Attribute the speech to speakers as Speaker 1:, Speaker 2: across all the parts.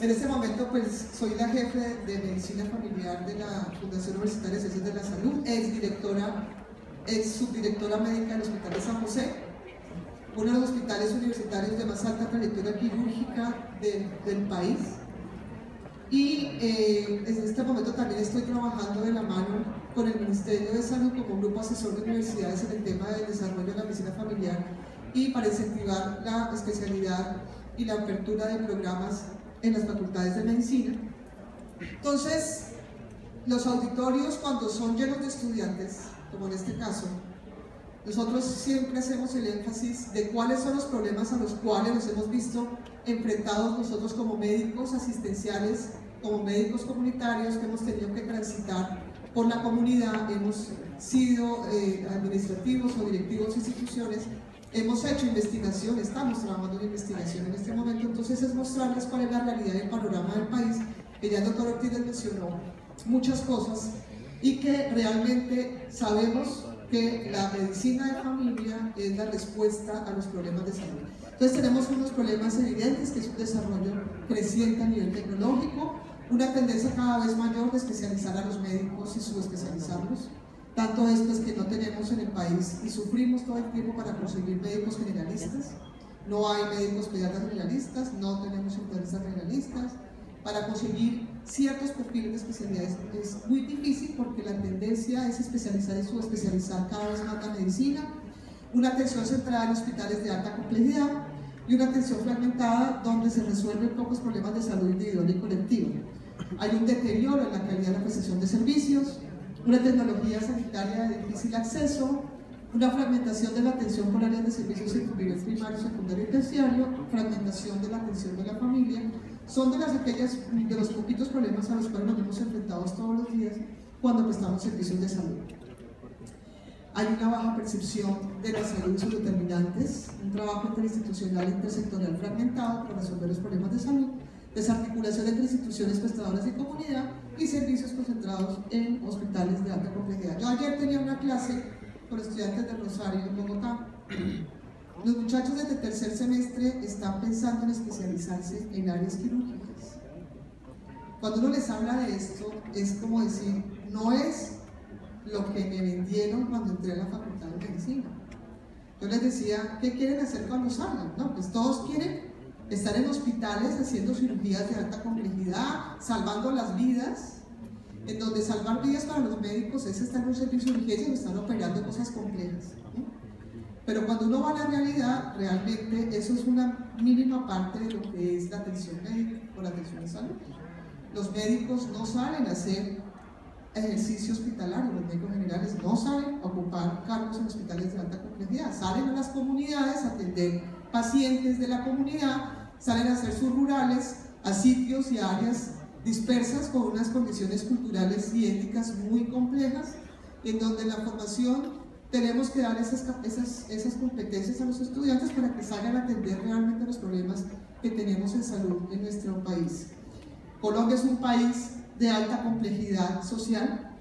Speaker 1: En este momento pues soy la jefe de Medicina Familiar de la Fundación Universitaria de Ciencias de la Salud, subdirectora médica del Hospital de San José, uno de los hospitales universitarios de más alta trayectoria quirúrgica del país. Y en este momento también estoy trabajando de la mano con el Ministerio de Salud como grupo asesor de universidades en el tema del desarrollo de la medicina familiar y para incentivar la especialidad y la apertura de programas en las facultades de medicina. Entonces, los auditorios, cuando son llenos de estudiantes, como en este caso, nosotros siempre hacemos el énfasis de cuáles son los problemas a los cuales nos hemos visto enfrentados nosotros como médicos asistenciales, como médicos comunitarios que hemos tenido que transitar por la comunidad, hemos sido administrativos o directivos de instituciones, hemos hecho investigación, estamos trabajando en investigación en este momento, entonces es mostrarles cuál es la realidad del panorama del país, que ya el doctor Ortiz mencionó muchas cosas y que realmente sabemos que la medicina de familia es la respuesta a los problemas de salud. Entonces tenemos unos problemas evidentes, que es un desarrollo creciente a nivel tecnológico, una tendencia cada vez mayor de especializar a los médicos y subespecializarlos. Tanto esto es que no tenemos en el país y sufrimos todo el tiempo para conseguir médicos generalistas. No hay médicos pediatras generalistas, no tenemos internistas generalistas. Para conseguir ciertos perfiles de especialidades es muy difícil porque la tendencia es especializar y subespecializar cada vez más la medicina. Una atención centrada en hospitales de alta complejidad y una atención fragmentada donde se resuelven pocos problemas de salud individual y colectiva. Hay un deterioro en la calidad de la prestación de servicios, una tecnología sanitaria de difícil acceso, una fragmentación de la atención por áreas de servicios en nivel primario, secundario y terciario, fragmentación de la atención de la familia, son de los poquitos problemas a los cuales nos vemos enfrentados todos los días cuando prestamos servicios de salud. Hay una baja percepción de la salud y sus determinantes, un trabajo interinstitucional e intersectorial fragmentado para resolver los problemas de salud, desarticulación entre instituciones prestadoras de comunidad y servicios concentrados en hospitales de alta complejidad. Yo ayer tenía una clase con estudiantes de Rosario en Bogotá. Los muchachos desde tercer semestre están pensando en especializarse en áreas quirúrgicas. Cuando uno les habla de esto, es como decir, no es lo que me vendieron cuando entré a la facultad de medicina. Yo les decía, ¿qué quieren hacer cuando salgan? No, pues todos quieren estar en hospitales haciendo cirugías de alta complejidad, salvando las vidas, en donde salvar vidas para los médicos es estar en un servicio de urgencia y están operando cosas complejas. Pero cuando uno va a la realidad, realmente eso es una mínima parte de lo que es la atención médica o la atención de salud. Los médicos no salen a hacer ejercicio hospitalario, los médicos generales no saben ocupar cargos en hospitales de alta complejidad, salen a las comunidades a atender pacientes de la comunidad, salen a hacer sus rurales a sitios y áreas dispersas con unas condiciones culturales y éticas muy complejas, en donde en la formación tenemos que dar esas competencias a los estudiantes para que salgan a atender realmente los problemas que tenemos en salud en nuestro país. Colombia es un país de alta complejidad social.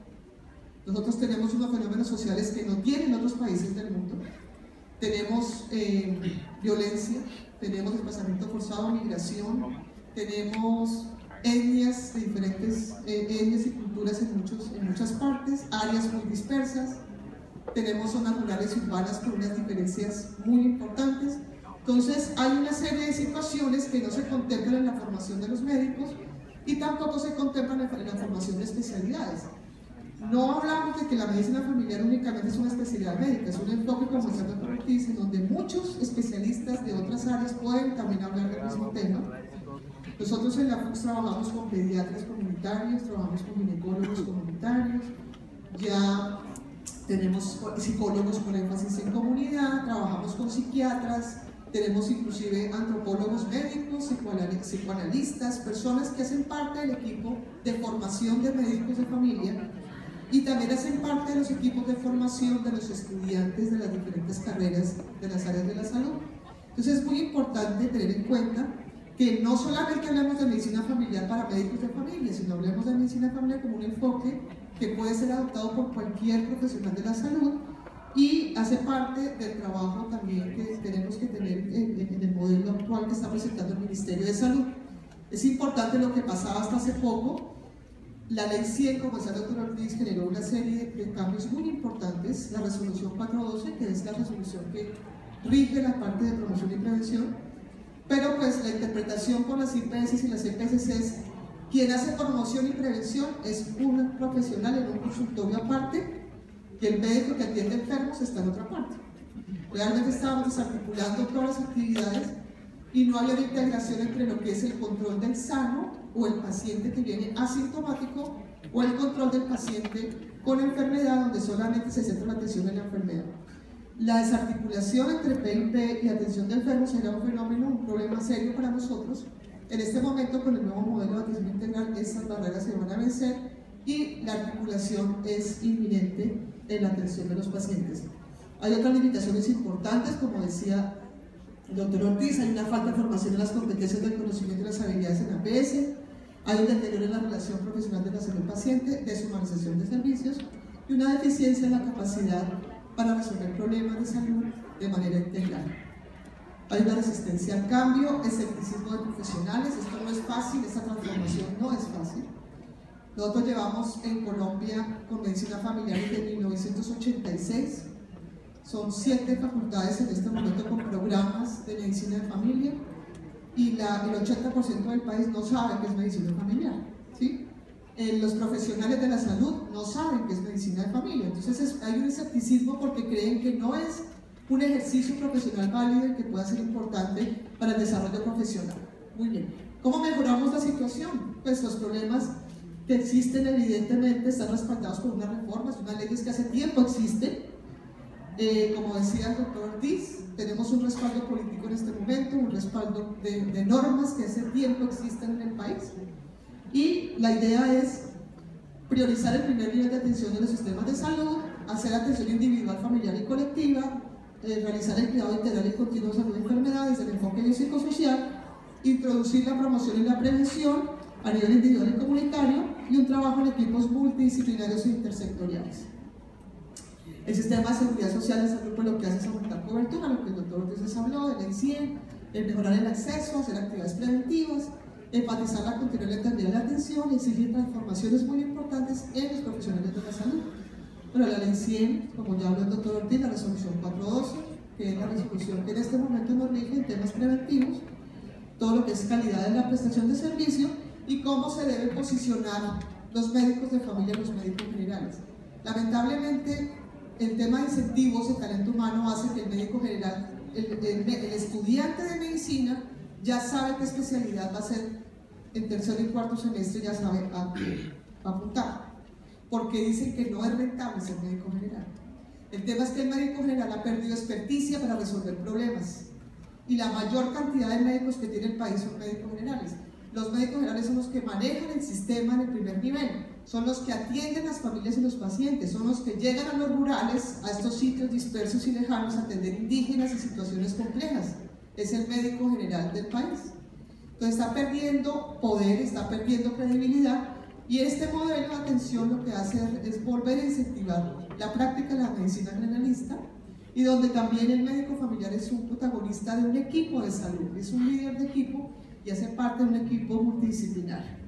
Speaker 1: Nosotros tenemos unos fenómenos sociales que no tienen otros países del mundo. Tenemos violencia, tenemos desplazamiento forzado, migración, tenemos etnias de diferentes etnias y culturas en muchas partes, áreas muy dispersas, tenemos zonas rurales y urbanas con unas diferencias muy importantes. Entonces hay una serie de situaciones que no se contemplan en la formación de los médicos y tampoco se contemplan en la formación de especialidades. No hablamos de que la medicina familiar únicamente es una especialidad médica, es un enfoque como el doctor Ortiz, en donde muchos especialistas de otras áreas pueden también hablar del mismo tema. Nosotros en la FUCS trabajamos con pediatras comunitarios, trabajamos con ginecólogos comunitarios, ya tenemos psicólogos con énfasis en comunidad, trabajamos con psiquiatras, tenemos inclusive antropólogos médicos, psicoanalistas, personas que hacen parte del equipo de formación de médicos de familia y también hacen parte de los equipos de formación de los estudiantes de las diferentes carreras de las áreas de la salud. Entonces es muy importante tener en cuenta que no solamente hablamos de medicina familiar para médicos de familia, sino hablamos de medicina familiar como un enfoque que puede ser adoptado por cualquier profesional de la salud y hace parte del trabajo también que tenemos que tener en el modelo actual que está presentando el Ministerio de Salud. Es importante lo que pasaba hasta hace poco. La ley 100, como decía el doctor Ortiz, generó una serie de cambios muy importantes. La resolución 412, que es la resolución que rige la parte de promoción y prevención, pero pues la interpretación por las IPS y las EPS es: quien hace promoción y prevención es un profesional en un consultorio aparte, y el médico que atiende enfermos está en otra parte. Realmente estábamos desarticulando todas las actividades y no había una integración entre lo que es el control del sano o el paciente que viene asintomático o el control del paciente con enfermedad, donde solamente se centra la atención en la enfermedad. La desarticulación entre PIP y atención de enfermos era un fenómeno, un problema serio para nosotros. En este momento, con el nuevo modelo de atención integral, estas barreras se van a vencer y la articulación es inminente en la atención de los pacientes. Hay otras limitaciones importantes, como decía el doctor Ortiz: hay una falta de formación en las competencias del conocimiento y las habilidades en APS, hay un deterioro en la relación profesional de la salud-paciente, deshumanización de servicios y una deficiencia en la capacidad para resolver problemas de salud de manera integral. Hay una resistencia al cambio, escepticismo de profesionales. Esto no es fácil, esta transformación no es fácil. Nosotros llevamos en Colombia con medicina familiar desde 1986. Son 7 facultades en este momento con programas de medicina de familia, y el 80% del país no sabe qué es medicina familiar, ¿sí? Los profesionales de la salud no saben qué es medicina de familia. Entonces hay un escepticismo porque creen que no es un ejercicio profesional válido y que pueda ser importante para el desarrollo profesional. Muy bien. ¿Cómo mejoramos la situación? Pues los problemas que existen evidentemente están respaldados por unas reformas, unas leyes que hace tiempo existen. Como decía el doctor Ortiz, tenemos un respaldo político en este momento, un respaldo de normas que hace tiempo existen en el país, y la idea es priorizar el primer nivel de atención de los sistemas de salud, hacer atención individual, familiar y colectiva, realizar el cuidado integral y continuo de salud y enfermedades desde el enfoque biopsicosocial, introducir la promoción y la prevención a nivel individual y comunitario, y un trabajo en equipos multidisciplinarios e intersectoriales. El sistema de seguridad social de salud, pues lo que hace es aumentar cobertura, lo que el doctor Ortiz les habló, de la 100, el mejorar el acceso, hacer actividades preventivas, enfatizar la continuidad de la atención y exigir transformaciones muy importantes en los profesionales de la salud. Bueno, la ley 100, como ya habló el doctor Ortiz, la resolución 412, que es la resolución que en este momento nos rige en temas preventivos, todo lo que es calidad de la prestación de servicio y cómo se deben posicionar los médicos de familia y los médicos generales. Lamentablemente, el tema de incentivos de talento humano hace que el médico general, el estudiante de medicina, ya sabe qué especialidad va a ser en tercer y cuarto semestre, ya sabe a apuntar, porque dicen que no es rentable ser médico general. El tema es que el médico general ha perdido experticia para resolver problemas, y la mayor cantidad de médicos que tiene el país son médicos generales. Los médicos generales son los que manejan el sistema en el primer nivel, son los que atienden a las familias y los pacientes, son los que llegan a los rurales, a estos sitios dispersos y lejanos, a atender indígenas y situaciones complejas. Es el médico general del país. Entonces está perdiendo poder, está perdiendo credibilidad, y este modelo de atención lo que hace es volver a incentivar la práctica de la medicina generalista, y donde también el médico familiar es un protagonista de un equipo de salud, es un líder de equipo y hace parte de un equipo multidisciplinario.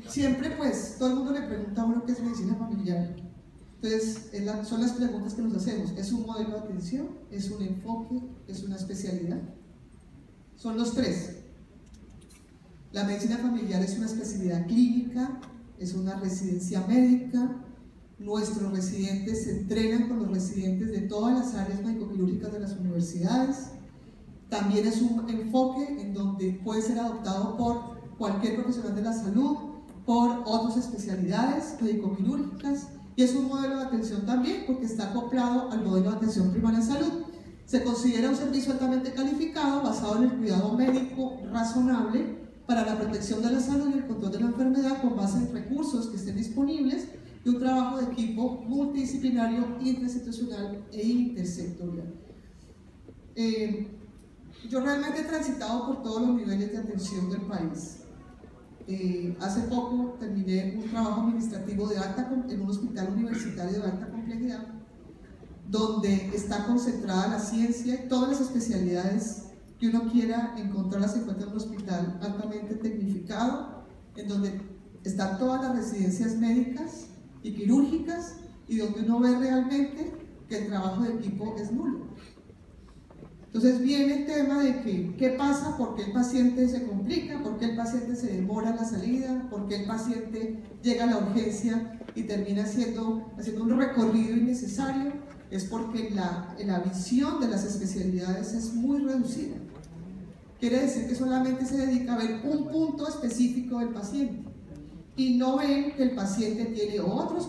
Speaker 1: Siempre pues todo el mundo le pregunta a uno qué es medicina familiar. Entonces son las preguntas que nos hacemos: ¿es un modelo de atención? ¿Es un enfoque? ¿Es una especialidad? Son los tres. La medicina familiar es una especialidad clínica, es una residencia médica. Nuestros residentes se entrenan con los residentes de todas las áreas médico-quirúrgicas de las universidades. También es un enfoque en donde puede ser adoptado por cualquier profesional de la salud, por otras especialidades médico-quirúrgicas, y es un modelo de atención también porque está acoplado al modelo de atención primaria en salud. Se considera un servicio altamente calificado basado en el cuidado médico razonable para la protección de la salud y el control de la enfermedad con base en recursos que estén disponibles y un trabajo de equipo multidisciplinario, interinstitucional e intersectorial. Yo realmente he transitado por todos los niveles de atención del país. Hace poco terminé un trabajo administrativo en un hospital universitario de alta complejidad, donde está concentrada la ciencia y todas las especialidades que uno quiera encontrar se encuentra en un hospital altamente tecnificado, en donde están todas las residencias médicas y quirúrgicas, y donde uno ve realmente que el trabajo de equipo es nulo. Entonces viene el tema de que, ¿qué pasa? ¿Por qué el paciente se complica? ¿Por qué el paciente se demora en la salida? ¿Por qué el paciente llega a la urgencia y termina haciendo un recorrido innecesario? Es porque la visión de las especialidades es muy reducida. Quiere decir que solamente se dedica a ver un punto específico del paciente y no ven que el paciente tiene otros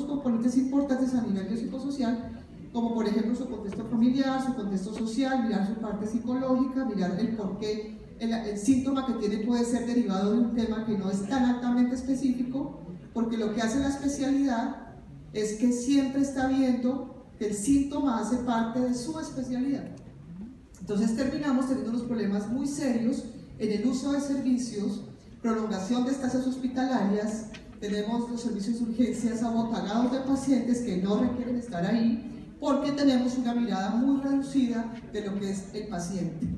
Speaker 1: componentes importantes a nivel psicosocial, como por ejemplo su contexto familiar, su contexto social, mirar su parte psicológica, mirar el porqué, el síntoma que tiene puede ser derivado de un tema que no es tan altamente específico, porque lo que hace la especialidad es que siempre está viendo que el síntoma hace parte de su especialidad. Entonces terminamos teniendo unos problemas muy serios en el uso de servicios, prolongación de estancias hospitalarias, tenemos los servicios de urgencias abotagados de pacientes que no requieren estar ahí, porque tenemos una mirada muy reducida de lo que es el paciente.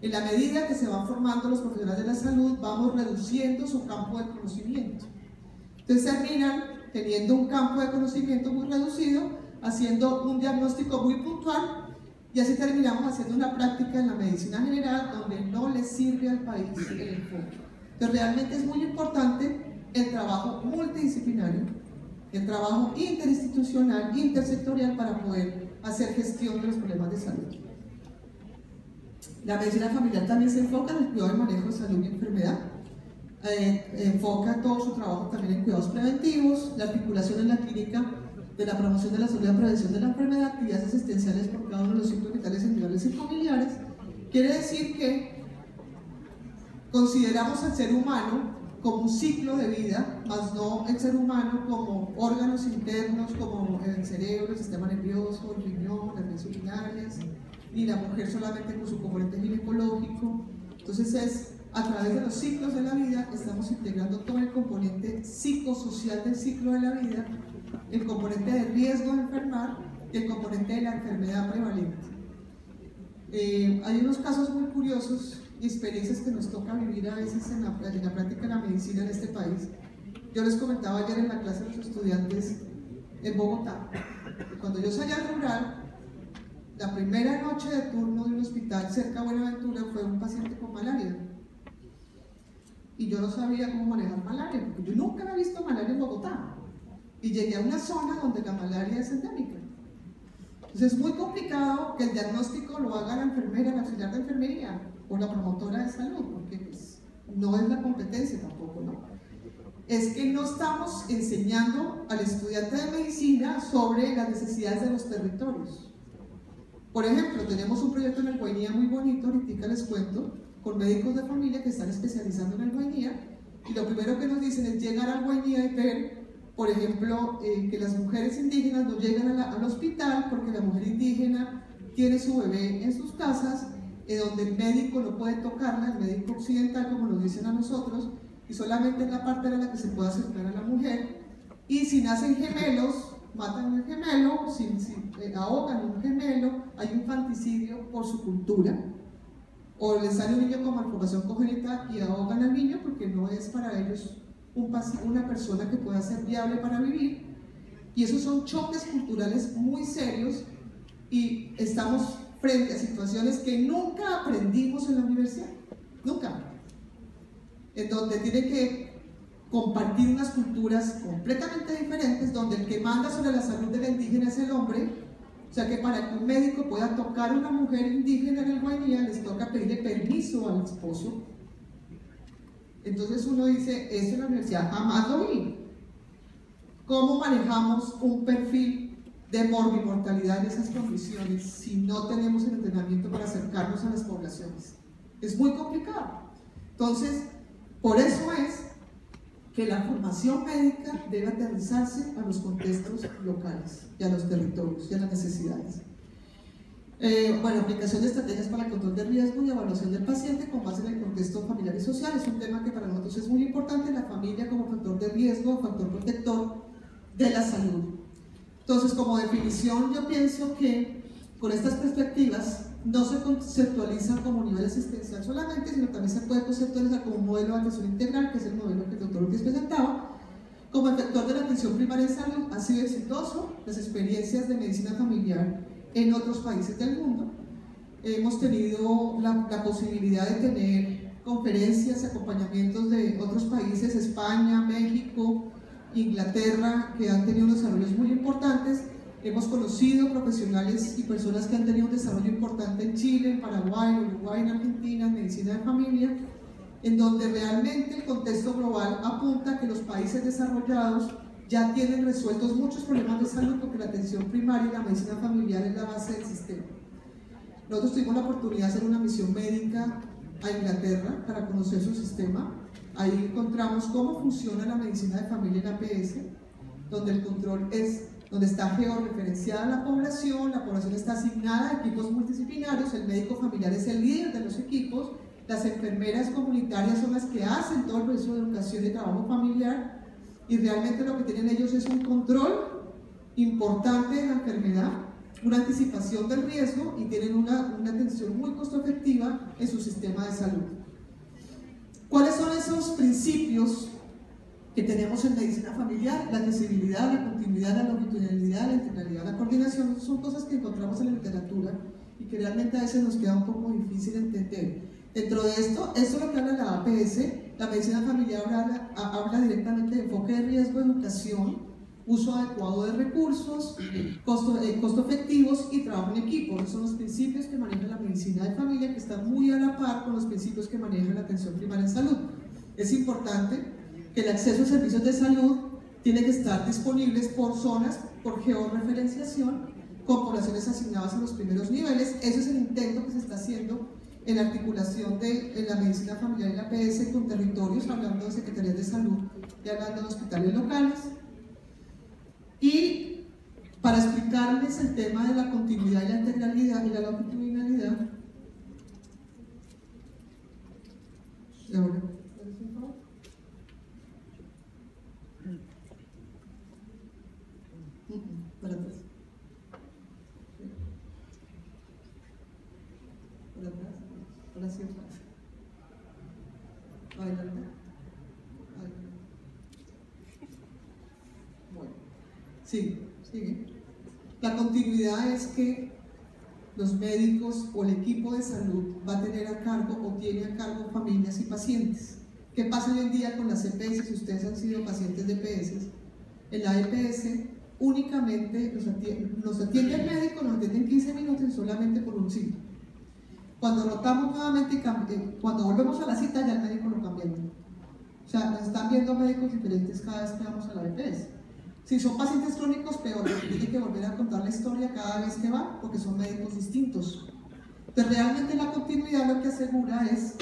Speaker 1: En la medida que se van formando los profesionales de la salud, vamos reduciendo su campo de conocimiento. Entonces terminan teniendo un campo de conocimiento muy reducido, haciendo un diagnóstico muy puntual, y así terminamos haciendo una práctica en la medicina general donde no le sirve al país el enfoque. Entonces realmente es muy importante el trabajo multidisciplinario, el trabajo interinstitucional, intersectorial para poder hacer gestión de los problemas de salud. La medicina familiar también se enfoca en el cuidado y manejo de salud y enfermedad, enfoca todo su trabajo también en cuidados preventivos, la articulación en la clínica de la promoción de la salud y la prevención de la enfermedad, actividades asistenciales por cada uno de los ciclos vitales individuales y familiares. Quiere decir que consideramos al ser humano como un ciclo de vida, más no el ser humano como órganos internos, como el cerebro, el sistema nervioso, el riñón, las vías urinarias, ni la mujer solamente con su componente ginecológico. Entonces es a través de los ciclos de la vida estamos integrando todo el componente psicosocial del ciclo de la vida, el componente de riesgo de enfermar y el componente de la enfermedad prevalente. Hay unos casos muy curiosos y experiencias que nos toca vivir a veces en la práctica de la medicina en este país. Yo les comentaba ayer en la clase de los estudiantes en Bogotá, cuando yo salí al rural, la primera noche de turno de un hospital cerca de Buenaventura fue un paciente con malaria. Y yo no sabía cómo manejar malaria, porque yo nunca había visto malaria en Bogotá. Y llegué a una zona donde la malaria es endémica. Entonces es muy complicado que el diagnóstico lo haga la enfermera, la auxiliar de enfermería o la promotora de salud, porque pues, no es la competencia tampoco, ¿no? Es que no estamos enseñando al estudiante de medicina sobre las necesidades de los territorios. Por ejemplo, tenemos un proyecto en el Guainía muy bonito, ahorita les cuento, con médicos de familia que están especializando en el Guainía, y lo primero que nos dicen es llegar al Guainía y ver, por ejemplo, que las mujeres indígenas no llegan al hospital porque la mujer indígena tiene su bebé en sus casas, donde el médico no puede tocarla, el médico occidental, como nos dicen a nosotros, y solamente en la parte de la que se puede acercar a la mujer, y si nacen gemelos, matan al gemelo, si ahogan a un gemelo, hay un infanticidio por su cultura, o les sale un niño con malformación congénita y ahogan al niño porque no es para ellos una persona que pueda ser viable para vivir, y esos son choques culturales muy serios, y estamos frente a situaciones que nunca aprendimos en la universidad, nunca, en donde tiene que compartir unas culturas completamente diferentes, donde el que manda sobre la salud del indígena es el hombre. O sea que para que un médico pueda tocar a una mujer indígena en el Guainía, les toca pedirle permiso al esposo. Entonces uno dice, eso en la universidad jamás lo vi. ¿Cómo manejamos un perfil de morbimortalidad en esas condiciones si no tenemos el entrenamiento para acercarnos a las poblaciones? Es muy complicado. Entonces, por eso es que la formación médica debe aterrizarse a los contextos locales y a los territorios y a las necesidades. Bueno, aplicación de estrategias para el control de riesgo y evaluación del paciente con base en el contexto familiar y social es un tema que para nosotros es muy importante, la familia como factor de riesgo, factor protector de la salud. Entonces, como definición, yo pienso que con estas perspectivas no se conceptualiza como nivel asistencial solamente, sino también se puede conceptualizar como un modelo de atención integral, que es el modelo que el doctor Ortiz presentaba. Como efectuador de la atención primaria en salud ha sido exitoso las experiencias de medicina familiar en otros países del mundo. Hemos tenido la posibilidad de tener conferencias, acompañamientos de otros países, España, México, Inglaterra, que han tenido desarrollos muy importantes. Hemos conocido profesionales y personas que han tenido un desarrollo importante en Chile, en Paraguay, en Uruguay, en Argentina, en medicina de familia, en donde realmente el contexto global apunta a que los países desarrollados ya tienen resueltos muchos problemas de salud, porque la atención primaria y la medicina familiar es la base del sistema. Nosotros tuvimos la oportunidad de hacer una misión médica a Inglaterra para conocer su sistema. Ahí encontramos cómo funciona la medicina de familia en APS, donde el control es, donde está georreferenciada la población está asignada a equipos multidisciplinarios, el médico familiar es el líder de los equipos, las enfermeras comunitarias son las que hacen todo el proceso de educación y trabajo familiar, y realmente lo que tienen ellos es un control importante de la enfermedad, una anticipación del riesgo, y tienen una atención muy costo efectiva en su sistema de salud. ¿Cuáles son esos principios que tenemos en medicina familiar? La accesibilidad, la continuidad, la longitudinalidad, la integralidad, la coordinación. Son cosas que encontramos en la literatura y que realmente a veces nos queda un poco difícil entender. Dentro de esto es lo que habla la APS. La medicina familiar habla directamente de enfoque de riesgo, educación, uso adecuado de recursos, costo efectivos y trabajo en equipo. Esos son los principios que maneja la medicina de familia, que están muy a la par con los principios que maneja la atención primaria en salud. Es importante que el acceso a servicios de salud tiene que estar disponibles por zonas, por georreferenciación, con poblaciones asignadas en los primeros niveles. Ese es el intento que se está haciendo en la articulación de la medicina familiar y la APS con territorios, hablando de secretarías de salud y hablando de hospitales locales. Y para explicarles el tema de la continuidad y la integralidad y la longitudinalidad, y ahora, para atrás. Para atrás. Ahora sí, atrás. Adelante. Bueno, sigue. La continuidad es que los médicos o el equipo de salud va a tener a cargo o tiene a cargo familias y pacientes. ¿Qué pasa hoy en día con las EPS? Si ustedes han sido pacientes de EPS, en la EPS únicamente nos atiende el médico, nos atiende en 15 minutos solamente por un ciclo. Cuando rotamos nuevamente, cuando volvemos a la cita, ya el médico lo cambia. O sea, nos están viendo médicos diferentes cada vez que vamos a la EPS. Si son pacientes crónicos, peor, tiene que volver a contar la historia cada vez que va, porque son médicos distintos. Pero realmente la continuidad lo que asegura es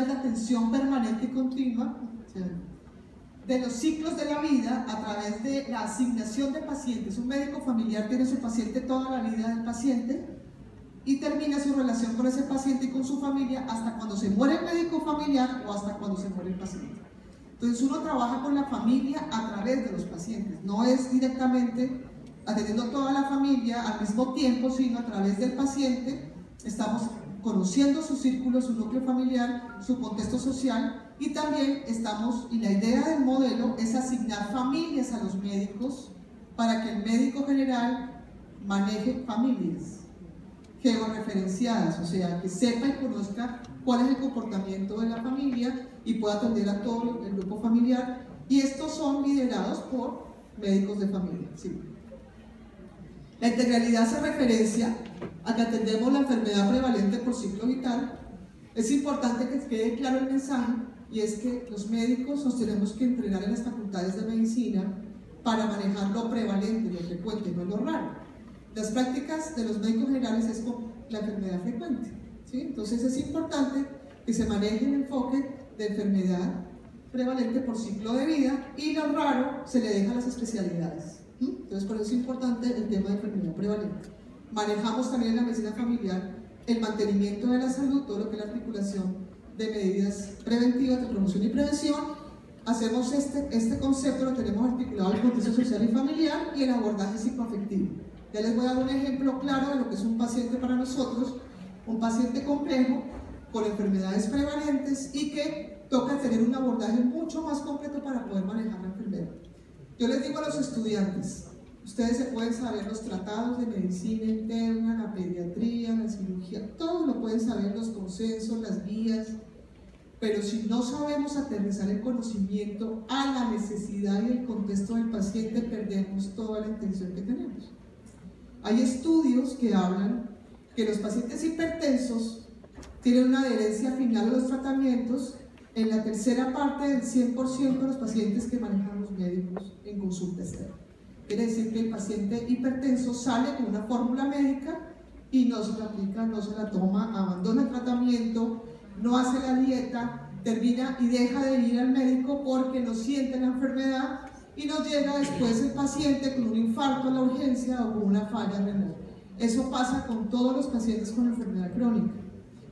Speaker 1: la atención permanente y continua de los ciclos de la vida a través de la asignación de pacientes. Un médico familiar tiene su paciente toda la vida del paciente y termina su relación con ese paciente y con su familia hasta cuando se muere el médico familiar o hasta cuando se muere el paciente. Entonces uno trabaja con la familia a través de los pacientes, no es directamente atendiendo toda la familia al mismo tiempo, sino a través del paciente. Estamos conociendo su círculo, su núcleo familiar, su contexto social, y también y la idea del modelo es asignar familias a los médicos para que el médico general maneje familias georreferenciadas, o sea, que sepa y conozca cuál es el comportamiento de la familia y pueda atender a todo el grupo familiar, y estos son liderados por médicos de familia. Sí. La integralidad hace referencia a que atendemos la enfermedad prevalente por ciclo vital. Es importante que quede claro el mensaje, y es que los médicos nos tenemos que entrenar en las facultades de medicina para manejar lo prevalente, lo frecuente, no lo raro. Las prácticas de los médicos generales es con la enfermedad frecuente, ¿sí? Entonces es importante que se maneje el enfoque de enfermedad prevalente por ciclo de vida, y lo raro se le deja a las especialidades. Entonces por eso es importante el tema de enfermedad prevalente. Manejamos también en la medicina familiar el mantenimiento de la salud, todo lo que es la articulación de medidas preventivas, de promoción y prevención. Hacemos este concepto, lo tenemos articulado en el contexto social y familiar y el abordaje psicoafectivo. Ya les voy a dar un ejemplo claro de lo que es un paciente para nosotros, un paciente complejo con enfermedades prevalentes y que toca tener un abordaje mucho más completo para poder manejar la enfermedad. Yo les digo a los estudiantes, ustedes se pueden saber los tratados de medicina interna, la pediatría, la cirugía, todo lo pueden saber, los consensos, las guías, pero si no sabemos aterrizar el conocimiento a la necesidad y el contexto del paciente, perdemos toda la intención que tenemos. Hay estudios que hablan que los pacientes hipertensos tienen una adherencia final a los tratamientos en la tercera parte del 100% de los pacientes que manejan los médicos en consulta externa. Quiere decir que el paciente hipertenso sale con una fórmula médica y no se la aplica, no se la toma, abandona el tratamiento, no hace la dieta, termina y deja de ir al médico porque no siente la enfermedad y nos llega después el paciente con un infarto a la urgencia o con una falla renal. Eso pasa con todos los pacientes con enfermedad crónica.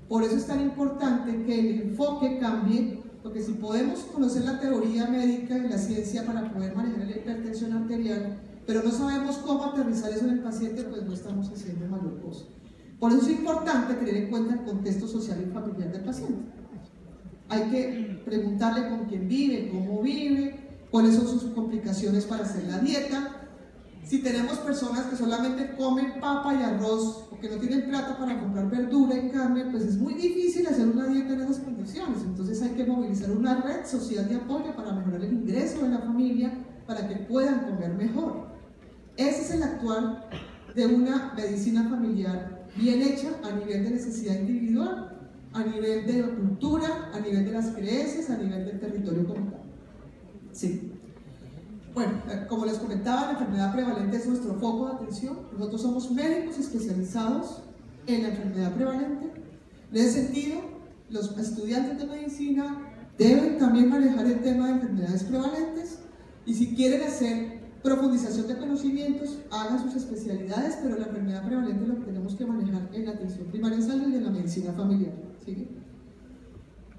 Speaker 1: Por eso es tan importante que el enfoque cambie, porque si podemos conocer la teoría médica y la ciencia para poder manejar la hipertensión arterial, pero no sabemos cómo aterrizar eso en el paciente, pues no estamos haciendo mayor cosa. Por eso es importante tener en cuenta el contexto social y familiar del paciente. Hay que preguntarle con quién vive, cómo vive, cuáles son sus complicaciones para hacer la dieta. Si tenemos personas que solamente comen papa y arroz o que no tienen plata para comprar verdura y carne, pues es muy difícil hacer una dieta en esas condiciones. Entonces hay que movilizar una red social de apoyo para mejorar el ingreso de la familia para que puedan comer mejor. Ese es el actuar de una medicina familiar bien hecha a nivel de necesidad individual, a nivel de cultura, a nivel de las creencias, a nivel del territorio comunitario. Sí. Bueno, como les comentaba, la enfermedad prevalente es nuestro foco de atención. Nosotros somos médicos especializados en la enfermedad prevalente. En ese sentido, los estudiantes de medicina deben también manejar el tema de enfermedades prevalentes y si quieren hacer profundización de conocimientos, hagan sus especialidades, pero la enfermedad prevalente lo que tenemos que manejar en la atención primaria en salud y en la medicina familiar. ¿Sí?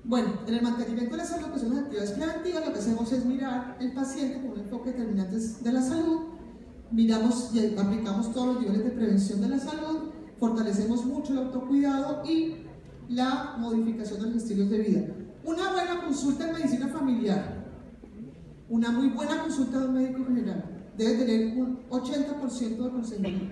Speaker 1: Bueno, en el mantenimiento de la salud, que son las actividades preventivas, lo que hacemos es mirar el paciente con un enfoque determinante de la salud, miramos y aplicamos todos los niveles de prevención de la salud, fortalecemos mucho el autocuidado y la modificación de los estilos de vida. Una buena consulta en medicina familiar, una muy buena consulta de un médico general, debe tener un 80% de consejería.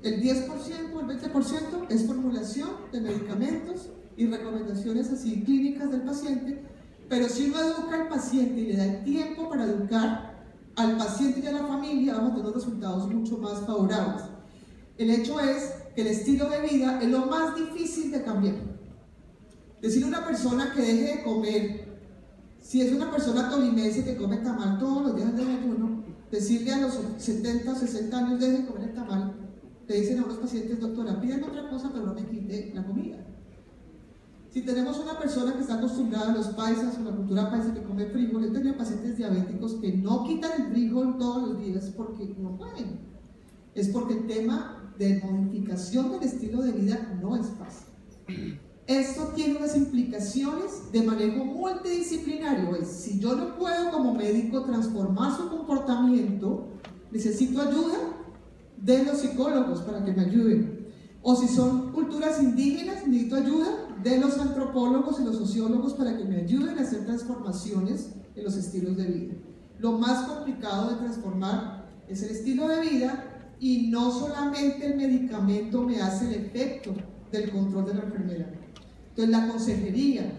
Speaker 1: El 10% o el 20% es formulación de medicamentos y recomendaciones así clínicas del paciente, pero si uno educa al paciente y le da el tiempo para educar al paciente y a la familia, vamos a tener resultados mucho más favorables. El hecho es que el estilo de vida es lo más difícil de cambiar. Decirle a una persona que deje de comer, si es una persona tolimense que come tamal todos los días de ayuno, decirle a los 70 o 60 años deje de comer el tamal, le dicen a unos pacientes, doctora, pídeme otra cosa pero no me quite la comida. Si tenemos una persona que está acostumbrada a los paisas o la cultura paisa que come frijol, yo tenía pacientes diabéticos que no quitan el frijol todos los días porque no pueden. Es porque el tema de modificación del estilo de vida no es fácil. Esto tiene unas implicaciones de manejo multidisciplinario. Si yo no puedo como médico transformar su comportamiento, necesito ayuda de los psicólogos para que me ayuden. O si son culturas indígenas, necesito ayuda de los antropólogos y los sociólogos para que me ayuden a hacer transformaciones en los estilos de vida. Lo más complicado de transformar es el estilo de vida y no solamente el medicamento me hace el efecto del control de la enfermedad. Entonces la consejería,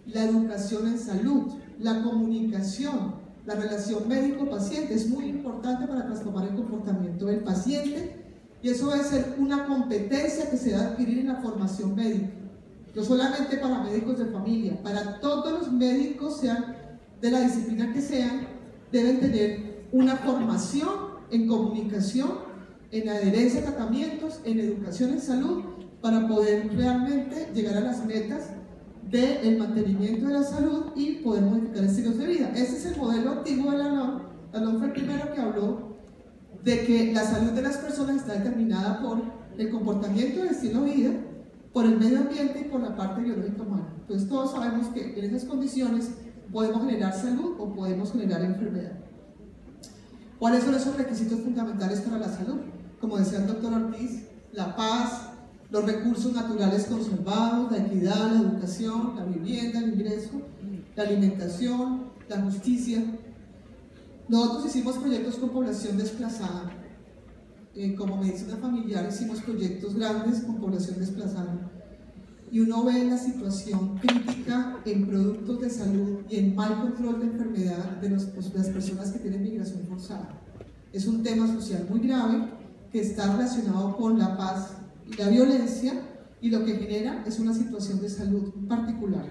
Speaker 1: la educación en salud, la comunicación, la relación médico-paciente es muy importante para transformar el comportamiento del paciente y eso debe ser una competencia que se debe adquirir en la formación médica. No solamente para médicos de familia, para todos los médicos, sean de la disciplina que sean, deben tener una formación en comunicación, en adherencia a tratamientos, en educación en salud, para poder realmente llegar a las metas del mantenimiento de la salud y poder modificar estilos de vida. Ese es el modelo antiguo de Lalonde. Lalonde fue el primero que habló de que la salud de las personas está determinada por el comportamiento del estilo de vida, por el medio ambiente y por la parte biológica humana. Entonces todos sabemos que en esas condiciones podemos generar salud o podemos generar enfermedad. ¿Cuáles son esos requisitos fundamentales para la salud? como decía el doctor Ortiz, la paz, los recursos naturales conservados, la equidad, la educación, la vivienda, el ingreso, la alimentación, la justicia. Nosotros hicimos proyectos con población desplazada. Como medicina familiar hicimos proyectos grandes con población desplazada. Y uno ve la situación crítica en productos de salud y en mal control de enfermedad de las personas que tienen migración forzada. Es un tema social muy grave que está relacionado con la paz y la violencia, y lo que genera es una situación de salud particular,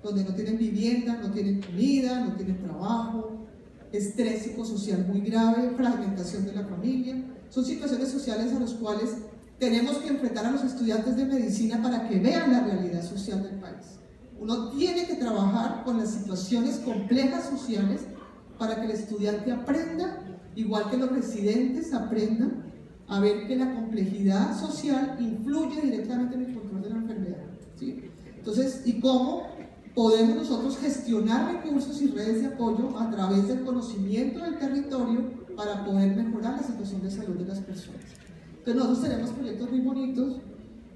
Speaker 1: donde no tienen vivienda, no tienen comida, no tienen trabajo, estrés psicosocial muy grave, fragmentación de la familia. Son situaciones sociales a las cuales tenemos que enfrentar a los estudiantes de medicina para que vean la realidad social del país. Uno tiene que trabajar con las situaciones complejas sociales para que el estudiante aprenda, igual que los residentes aprendan a ver que la complejidad social influye directamente en el control de la enfermedad, ¿sí? Entonces, ¿y cómo podemos nosotros gestionar recursos y redes de apoyo a través del conocimiento del territorio para poder mejorar la situación de salud de las personas? Entonces nosotros tenemos proyectos muy bonitos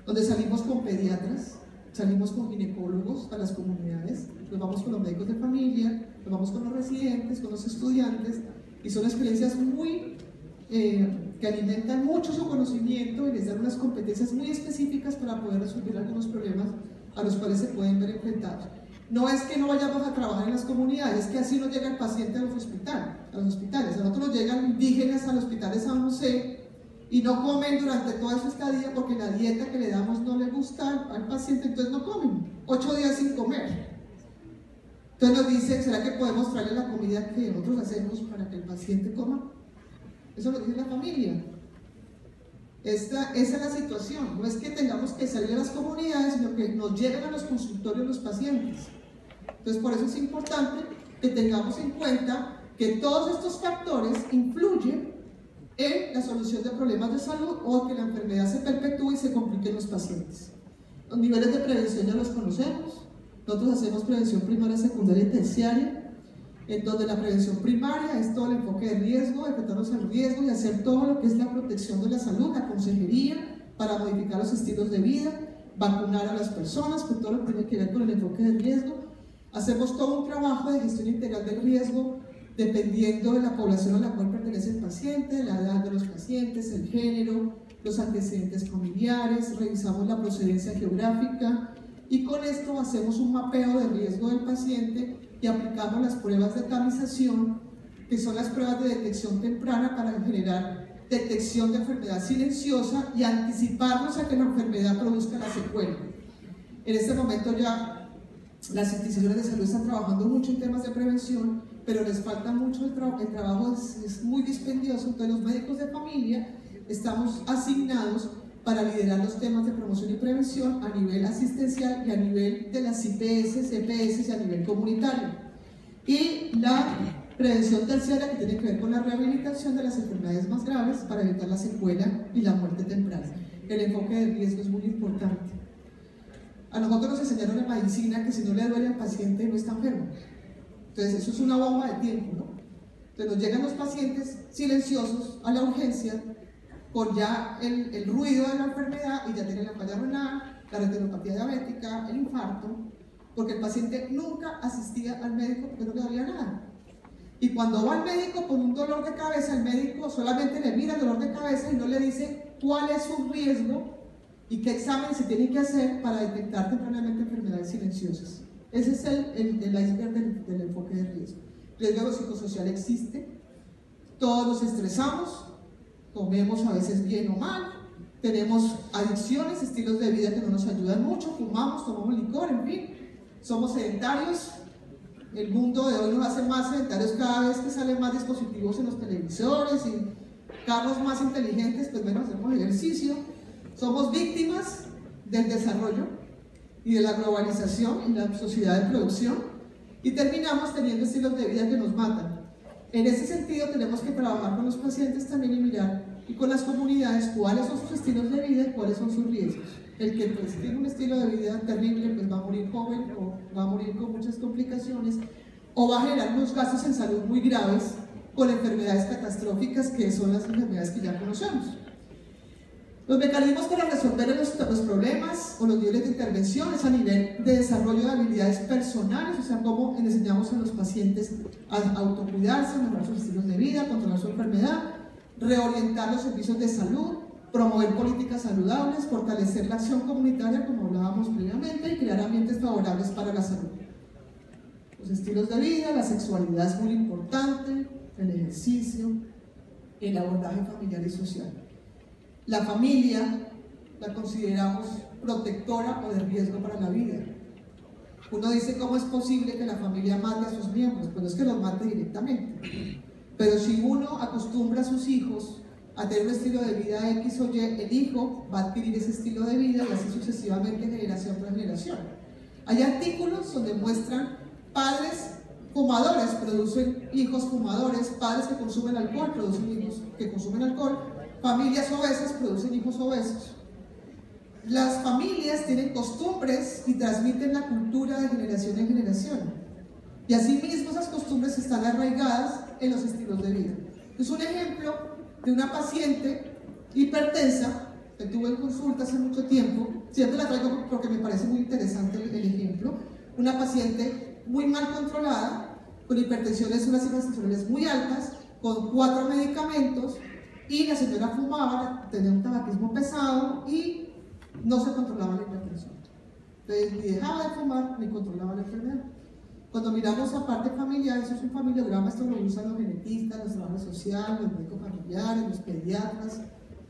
Speaker 1: donde salimos con pediatras, salimos con ginecólogos a las comunidades, nos vamos con los médicos de familia, nos vamos con los residentes, con los estudiantes, y son experiencias muy que alimentan mucho su conocimiento y les dan unas competencias muy específicas para poder resolver algunos problemas a los cuales se pueden ver enfrentados. No es que no vayamos a trabajar en las comunidades, es que así no llega el paciente a los hospitales. A nosotros nos llegan indígenas al hospital de San José y no comen durante toda su estadía porque la dieta que le damos no le gusta al paciente, entonces no comen, 8 días sin comer. Entonces nos dicen, ¿será que podemos traerle la comida que nosotros hacemos para que el paciente coma? Eso lo dice la familia. Esa es la situación. No es que tengamos que salir a las comunidades, sino que nos lleguen a los consultorios los pacientes. Entonces, por eso es importante que tengamos en cuenta que todos estos factores influyen en la solución de problemas de salud o que la enfermedad se perpetúe y se complique en los pacientes. Los niveles de prevención ya los conocemos. Nosotros hacemos prevención primaria, secundaria y terciaria, en donde la prevención primaria es todo el enfoque de riesgo, enfrentarnos al riesgo y hacer todo lo que es la protección de la salud, la consejería para modificar los estilos de vida, vacunar a las personas, con todo lo que tiene que ver con el enfoque de riesgo. Hacemos todo un trabajo de gestión integral del riesgo dependiendo de la población a la cual pertenece el paciente, la edad de los pacientes, el género, los antecedentes familiares, revisamos la procedencia geográfica y con esto hacemos un mapeo de riesgo del paciente y aplicamos las pruebas de tamización, que son las pruebas de detección temprana para generar detección de enfermedad silenciosa y anticiparnos a que la enfermedad produzca la secuela. En este momento ya las instituciones de salud están trabajando mucho en temas de prevención, pero les falta mucho el trabajo es muy dispendioso. Entonces los médicos de familia estamos asignados para liderar los temas de promoción y prevención a nivel asistencial y a nivel de las IPS, EPS y a nivel comunitario. Y la prevención terciaria, que tiene que ver con la rehabilitación de las enfermedades más graves para evitar la secuela y la muerte temprana. El enfoque de riesgo es muy importante. A nosotros nos enseñaron en medicina que si no le duele al paciente no está enfermo. Entonces eso es una bomba de tiempo, ¿no? Entonces nos llegan los pacientes silenciosos a la urgencia con ya el ruido de la enfermedad y ya tienen la falla renal, la retinopatía diabética, el infarto, porque el paciente nunca asistía al médico porque no le dolía nada. Y cuando va al médico con un dolor de cabeza, el médico solamente le mira el dolor de cabeza y no le dice cuál es su riesgo y qué exámenes se tienen que hacer para detectar tempranamente enfermedades silenciosas. Ese es el iceberg del enfoque de riesgo. El riesgo psicosocial existe, todos nos estresamos, comemos a veces bien o mal, tenemos adicciones, estilos de vida que no nos ayudan mucho, fumamos, tomamos licor, en fin, somos sedentarios. El mundo de hoy nos hace más sedentarios cada vez que salen más dispositivos en los televisores y carros más inteligentes, pues menos hacemos ejercicio. Somos víctimas del desarrollo y de la globalización y la sociedad de producción y terminamos teniendo estilos de vida que nos matan. En ese sentido tenemos que trabajar con los pacientes también y mirar y con las comunidades cuáles son sus estilos de vida y cuáles son sus riesgos. El que pues, tiene un estilo de vida terrible pues va a morir joven o va a morir con muchas complicaciones o va a generar unos gastos en salud muy graves con enfermedades catastróficas que son las enfermedades que ya conocemos. Los mecanismos para resolver los problemas o los niveles de intervención es a nivel de desarrollo de habilidades personales, o sea, cómo enseñamos a los pacientes a autocuidarse, mejorar sus estilos de vida, controlar su enfermedad, reorientar los servicios de salud, promover políticas saludables, fortalecer la acción comunitaria, como hablábamos previamente, y crear ambientes favorables para la salud. Los estilos de vida, la sexualidad es muy importante, el ejercicio, el abordaje familiar y social. La familia la consideramos protectora o de riesgo para la vida. Uno dice, ¿cómo es posible que la familia mate a sus miembros? Pues no es que los mate directamente, pero si uno acostumbra a sus hijos a tener un estilo de vida X o Y, el hijo va a adquirir ese estilo de vida y así sucesivamente, generación tras generación. Hay artículos donde muestran padres fumadores producen hijos fumadores, padres que consumen alcohol producen hijos que consumen alcohol, familias obesas producen hijos obesos. Las familias tienen costumbres y transmiten la cultura de generación en generación. Y asimismo esas costumbres están arraigadas en los estilos de vida. Es un ejemplo de una paciente hipertensa que tuve en consulta hace mucho tiempo. Siempre la traigo porque me parece muy interesante el ejemplo. Una paciente muy mal controlada, con hipertensiones, unas cifras tensionales muy altas, con 4 medicamentos, y la señora fumaba, tenía un tabaquismo pesado y no se controlaba la hipertensión. Entonces, ni dejaba de fumar ni controlaba la enfermedad. Cuando miramos la parte familiar, eso es un familiograma, esto lo usan los genetistas, los trabajadores sociales, los médicos familiares, los pediatras.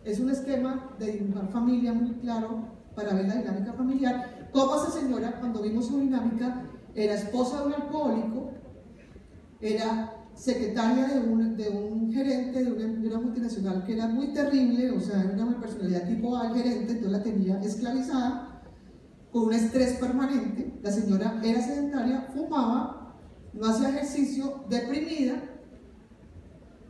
Speaker 1: Es un esquema de dibujar familia muy claro para ver la dinámica familiar. Como esa señora, cuando vimos su dinámica, era esposa de un alcohólico, era secretaria de un gerente de una multinacional que era muy terrible, o sea, era una personalidad tipo A, gerente, entonces la tenía esclavizada, con un estrés permanente. La señora era sedentaria, fumaba, no hacía ejercicio, deprimida.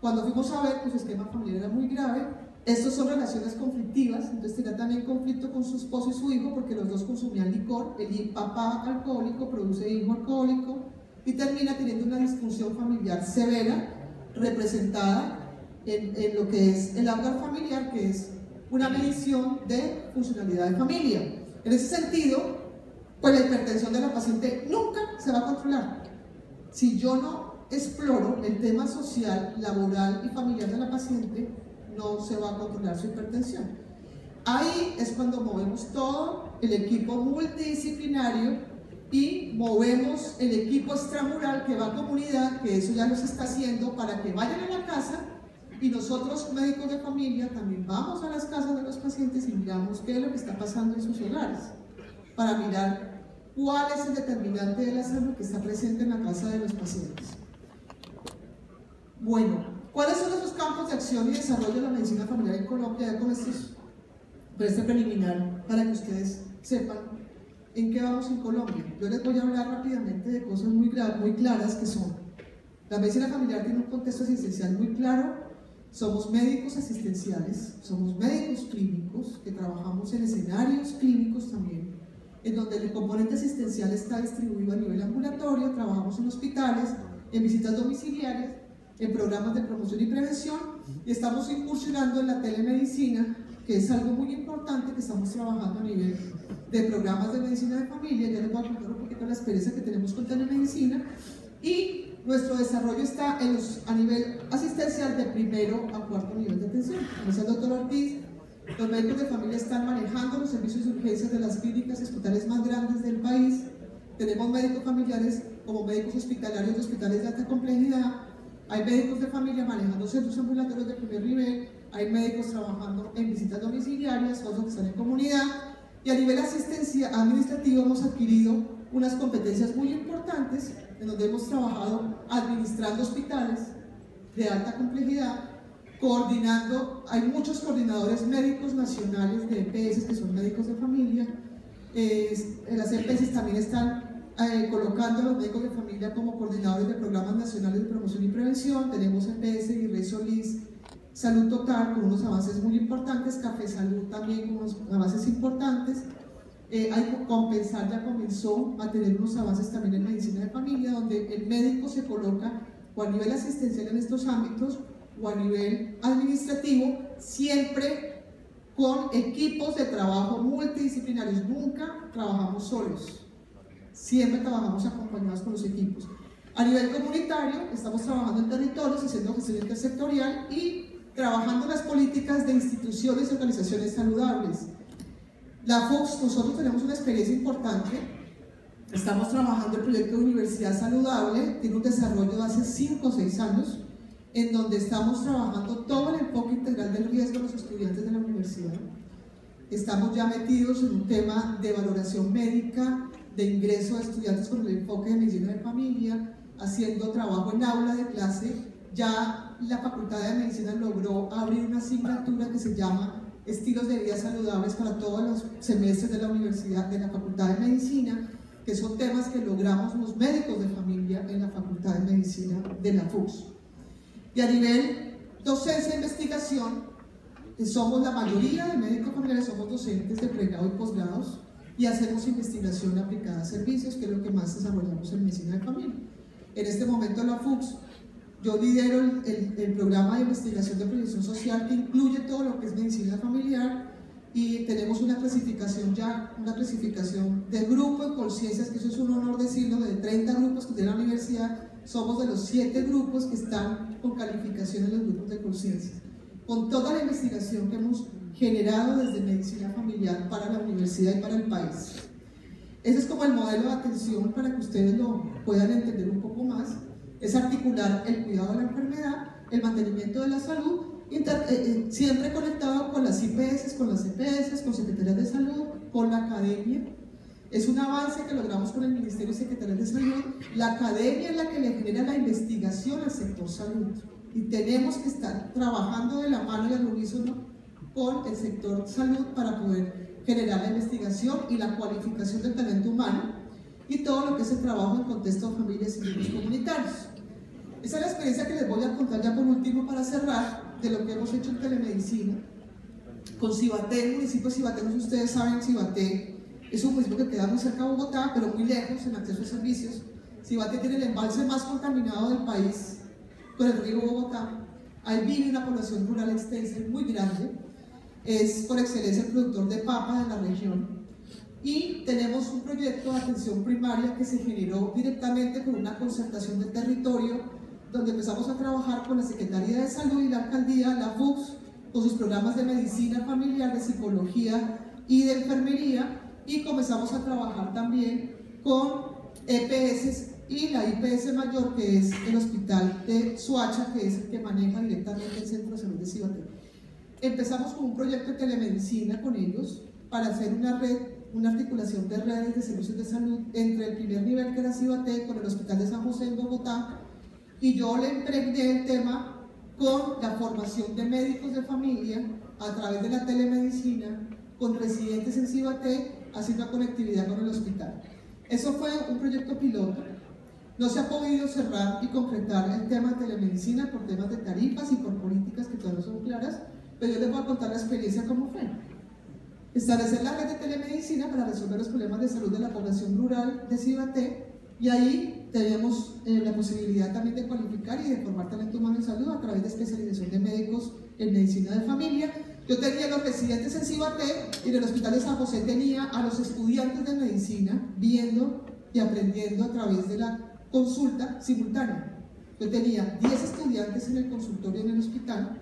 Speaker 1: Cuando fuimos a ver, pues su esquema familiar era muy grave. Estos son relaciones conflictivas, entonces tenía también conflicto con su esposo y su hijo porque los dos consumían licor. El papá alcohólico produce hijo alcohólico y termina teniendo una disfunción familiar severa representada en lo que es el Apgar familiar, que es una medición de funcionalidad de familia. En ese sentido, pues la hipertensión de la paciente nunca se va a controlar. Si yo no exploro el tema social, laboral y familiar de la paciente, no se va a controlar su hipertensión. Ahí es cuando movemos todo el equipo multidisciplinario y movemos el equipo extramural que va a comunidad, que eso ya nos está haciendo, para que vayan a la casa, y nosotros médicos de familia también vamos a las casas de los pacientes y miramos qué es lo que está pasando en sus hogares, para mirar cuál es el determinante de la salud que está presente en la casa de los pacientes. Bueno, ¿cuáles son esos campos de acción y desarrollo de la medicina familiar en Colombia? Ya con este preliminar, para que ustedes sepan en qué vamos en Colombia. Yo les voy a hablar rápidamente de cosas muy claras que son: la medicina familiar tiene un contexto asistencial muy claro. Somos médicos asistenciales, somos médicos clínicos que trabajamos en escenarios clínicos también, en donde el componente asistencial está distribuido a nivel ambulatorio. Trabajamos en hospitales, en visitas domiciliarias, en programas de promoción y prevención, y estamos incursionando en la telemedicina, que es algo muy importante que estamos trabajando a nivel de programas de medicina de familia. Ya les voy a contar un poquito la experiencia que tenemos con telemedicina, y nuestro desarrollo está a nivel asistencial de primero a cuarto nivel de atención. Como decía el doctor Ortiz, los médicos de familia están manejando los servicios de urgencias de las clínicas y hospitales más grandes del país. Tenemos médicos familiares como médicos hospitalarios de hospitales de alta complejidad. Hay médicos de familia manejando centros ambulatorios de primer nivel, hay médicos trabajando en visitas domiciliarias, otros que están en comunidad, y a nivel administrativo hemos adquirido unas competencias muy importantes, en donde hemos trabajado administrando hospitales de alta complejidad, coordinando. Hay muchos coordinadores médicos nacionales de EPS que son médicos de familia. Las EPS también están colocando a los médicos de familia como coordinadores de programas nacionales de promoción y prevención. Tenemos EPS y Rey Solís, Salud Total, con unos avances muy importantes, Café Salud también con unos avances importantes. Compensar ya comenzó a tener unos avances también en medicina de familia, donde el médico se coloca o a nivel asistencial en estos ámbitos o a nivel administrativo, siempre con equipos de trabajo multidisciplinarios. Nunca trabajamos solos, siempre trabajamos acompañados con los equipos. A nivel comunitario, estamos trabajando en territorios, haciendo gestión intersectorial y trabajando en las políticas de instituciones y organizaciones saludables. La FUCS, nosotros tenemos una experiencia importante. Estamos trabajando el proyecto de Universidad Saludable, tiene un desarrollo de hace 5 o 6 años, en donde estamos trabajando todo el enfoque integral del riesgo de los estudiantes de la universidad. Estamos ya metidos en un tema de valoración médica, de ingreso de estudiantes con el enfoque de medicina de familia, haciendo trabajo en aula de clase. Ya la Facultad de Medicina logró abrir una asignatura que se llama Estilos de Vida Saludables para todos los semestres de la Universidad, de la Facultad de Medicina, que son temas que logramos los médicos de familia en la Facultad de Medicina de la FUCS. Y a nivel docencia e investigación, somos la mayoría de médicos familiares, somos docentes de pregrado y posgrados y hacemos investigación aplicada a servicios, que es lo que más desarrollamos en medicina de familia. En este momento la FUCS, yo lidero el programa de investigación de proyección social que incluye todo lo que es medicina familiar, y tenemos una clasificación ya, una clasificación de grupo de conciencias, que eso es un honor decirlo, de 30 grupos que tiene la universidad, somos de los 7 grupos que están con calificación en los grupos de conciencia, con toda la investigación que hemos generado desde medicina familiar para la universidad y para el país. Ese es como el modelo de atención para que ustedes lo puedan entender un poco más. Es articular el cuidado de la enfermedad, el mantenimiento de la salud, siempre conectado con las IPS, con las EPS, con Secretarías de Salud, con la academia. Es un avance que logramos con el Ministerio y Secretarías de Salud. La academia es la que le genera la investigación al sector salud, y tenemos que estar trabajando de la mano y al unísono con el sector salud para poder generar la investigación y la cualificación del talento humano y todo lo que es el trabajo en contexto de familias y grupos comunitarios. Esa es la experiencia que les voy a contar ya por último para cerrar de lo que hemos hecho en telemedicina con Cibaté. El municipio de Cibaté, no sé si ustedes saben, Cibaté es un municipio que queda muy cerca de Bogotá, pero muy lejos en acceso a servicios. Cibaté tiene el embalse más contaminado del país con el río Bogotá. Ahí vive una población rural extensa y muy grande. Es por excelencia el productor de papa de la región. Y tenemos un proyecto de atención primaria que se generó directamente con una concertación del territorio, donde empezamos a trabajar con la Secretaría de Salud y la Alcaldía, la FUCS, con sus programas de medicina familiar, de psicología y de enfermería, y comenzamos a trabajar también con EPS y la IPS mayor, que es el hospital de Soacha, que es el que maneja directamente el Centro de Salud de Cibaté. Empezamos con un proyecto de telemedicina con ellos para hacer una red, una articulación de redes de servicios de salud entre el primer nivel, que era Cibaté, con el Hospital de San José en Bogotá, y yo le impregné el tema con la formación de médicos de familia a través de la telemedicina, con residentes en Cibaté, haciendo conectividad con el hospital. Eso fue un proyecto piloto. No se ha podido cerrar y concretar el tema de telemedicina por temas de tarifas y por políticas que todavía no son claras, pero yo les voy a contar la experiencia cómo fue. Establecer la red de telemedicina para resolver los problemas de salud de la población rural de Cibaté, y ahí tenemos la posibilidad también de cualificar y de formar talento humano en salud a través de especialización de médicos en medicina de familia. Yo tenía a los residentes en Cibaté, y en el Hospital de San José tenía a los estudiantes de medicina viendo y aprendiendo a través de la consulta simultánea. Yo tenía 10 estudiantes en el consultorio en el hospital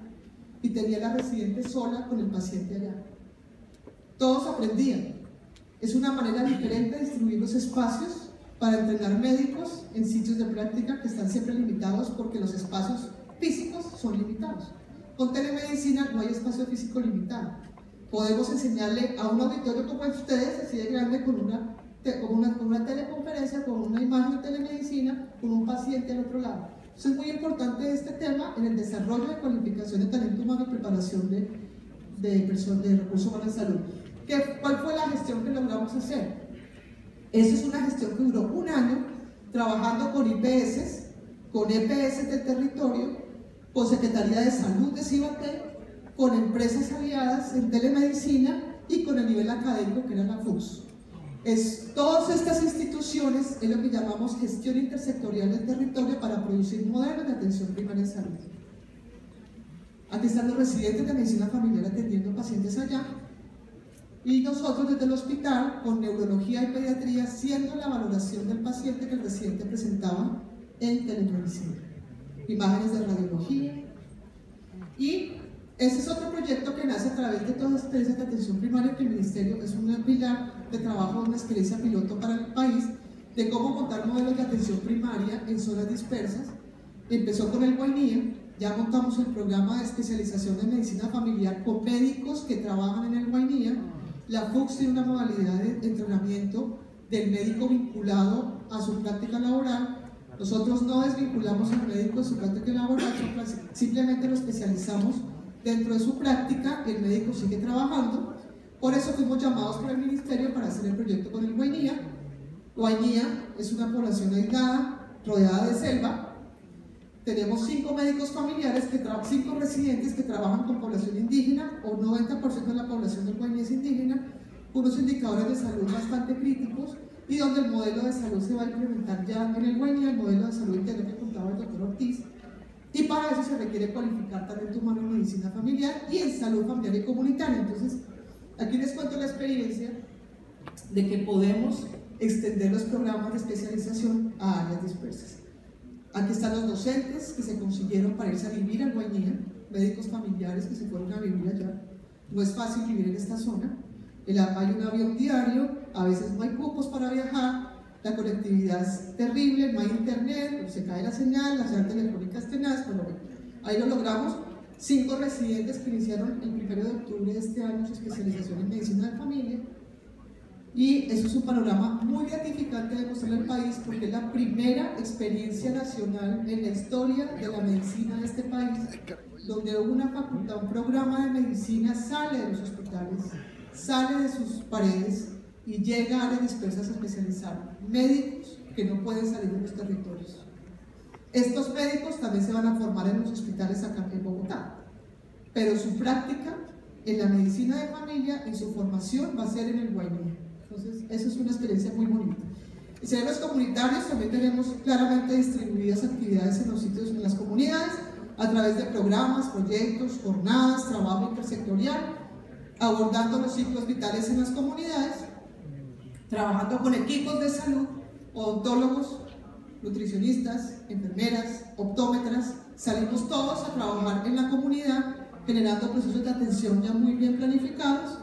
Speaker 1: y tenía la residente sola con el paciente allá. Todos aprendían. Es una manera diferente de distribuir los espacios para entrenar médicos en sitios de práctica que están siempre limitados porque los espacios físicos son limitados. Con telemedicina no hay espacio físico limitado. Podemos enseñarle a un auditorio como ustedes, así de grande, con una teleconferencia, con una imagen de telemedicina, con un paciente al otro lado. Eso es muy importante este tema en el desarrollo de cualificación de talento humano y preparación de recursos humanos de salud. ¿Cuál fue la gestión que logramos hacer? Eso es una gestión que duró 1 año, trabajando con IPS, con EPS del territorio, con Secretaría de Salud de Cibaté, con empresas aliadas en telemedicina y con el nivel académico, que era la FUCS. Todas estas instituciones es lo que llamamos gestión intersectorial del territorio para producir modelos de atención primaria en salud. Aquí están los residentes de medicina familiar atendiendo pacientes allá. Y nosotros desde el hospital, con neurología y pediatría, haciendo la valoración del paciente que el residente presentaba en telemedicina. Imágenes de radiología. Y ese es otro proyecto que nace a través de todas las experiencias de atención primaria que el Ministerio es un pilar de trabajo, una experiencia piloto para el país, de cómo montar modelos de atención primaria en zonas dispersas. Empezó con el Guainía, ya montamos el programa de especialización de medicina familiar con médicos que trabajan en el Guainía. La FUCS tiene una modalidad de entrenamiento del médico vinculado a su práctica laboral. Nosotros no desvinculamos al médico de su práctica laboral, simplemente lo especializamos dentro de su práctica, el médico sigue trabajando. Por eso fuimos llamados por el Ministerio para hacer el proyecto con el Guainía. Guainía es una población aislada, rodeada de selva. Tenemos 5 médicos familiares, 5 residentes que trabajan con población indígena, o 90% de la población del Guainía es indígena, unos indicadores de salud bastante críticos, y donde el modelo de salud se va a implementar ya en el Guainía, el modelo de salud integral que contaba el doctor Ortiz, y para eso se requiere cualificar talento humano en medicina familiar y en salud familiar y comunitaria. Entonces, aquí les cuento la experiencia de que podemos extender los programas de especialización a áreas dispersas. Aquí están los docentes que se consiguieron para irse a vivir al Guainía, médicos familiares que se fueron a vivir allá. No es fácil vivir en esta zona. Hay un avión diario, a veces no hay cupos para viajar, la conectividad es terrible, no hay internet, se cae la señal, la señal telefónica es tenaz, pero bueno, ahí lo logramos. 5 residentes que iniciaron el 1 de octubre de este año su especialización en medicina de familia. Y eso es un panorama muy gratificante de mostrar al país, porque es la primera experiencia nacional en la historia de la medicina de este país, donde una facultad, un programa de medicina sale de los hospitales, sale de sus paredes y llega a áreas dispersas a especializar médicos que no pueden salir de los territorios. Estos médicos también se van a formar en los hospitales acá en Bogotá, pero su práctica en la medicina de familia, en su formación, va a ser en el Guainía. Entonces, eso es una experiencia muy bonita. En centros comunitarios también tenemos claramente distribuidas actividades en los sitios, en las comunidades, a través de programas, proyectos, jornadas, trabajo intersectorial, abordando los ciclos vitales en las comunidades, trabajando con equipos de salud, odontólogos, nutricionistas, enfermeras, optómetras. Salimos todos a trabajar en la comunidad, generando procesos de atención ya muy bien planificados.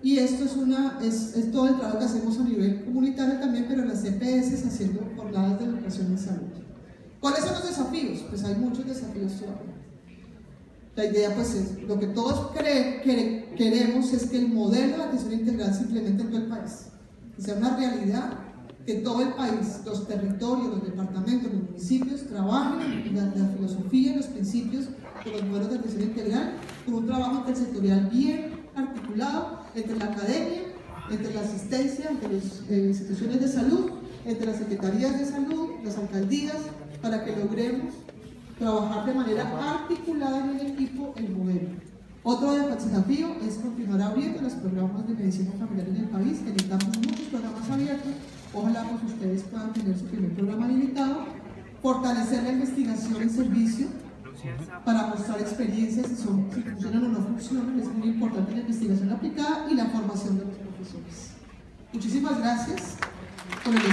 Speaker 1: Y esto es todo el trabajo que hacemos a nivel comunitario también, pero en las EPS haciendo jornadas de educación en salud. ¿Cuáles son los desafíos? Pues hay muchos desafíos todavía. La idea pues es, lo que todos queremos es que el modelo de atención integral se implemente en todo el país, que sea una realidad, que todo el país, los territorios, los departamentos, los municipios trabajen la filosofía y los principios de los modelos de atención integral, con un trabajo intersectorial bien articulado entre la academia, entre la asistencia, entre las instituciones de salud, entre las secretarías de salud, las alcaldías, para que logremos trabajar de manera articulada en el equipo el modelo. Otro desafío es continuar abriendo los programas de medicina familiar en el país. Necesitamos muchos programas abiertos. Ojalá pues ustedes puedan tener su primer programa habilitado. Fortalecer la investigación en servicio para mostrar experiencias si funcionan o no funcionan. Es muy importante la investigación aplicada y la formación de los profesores. Muchísimas gracias.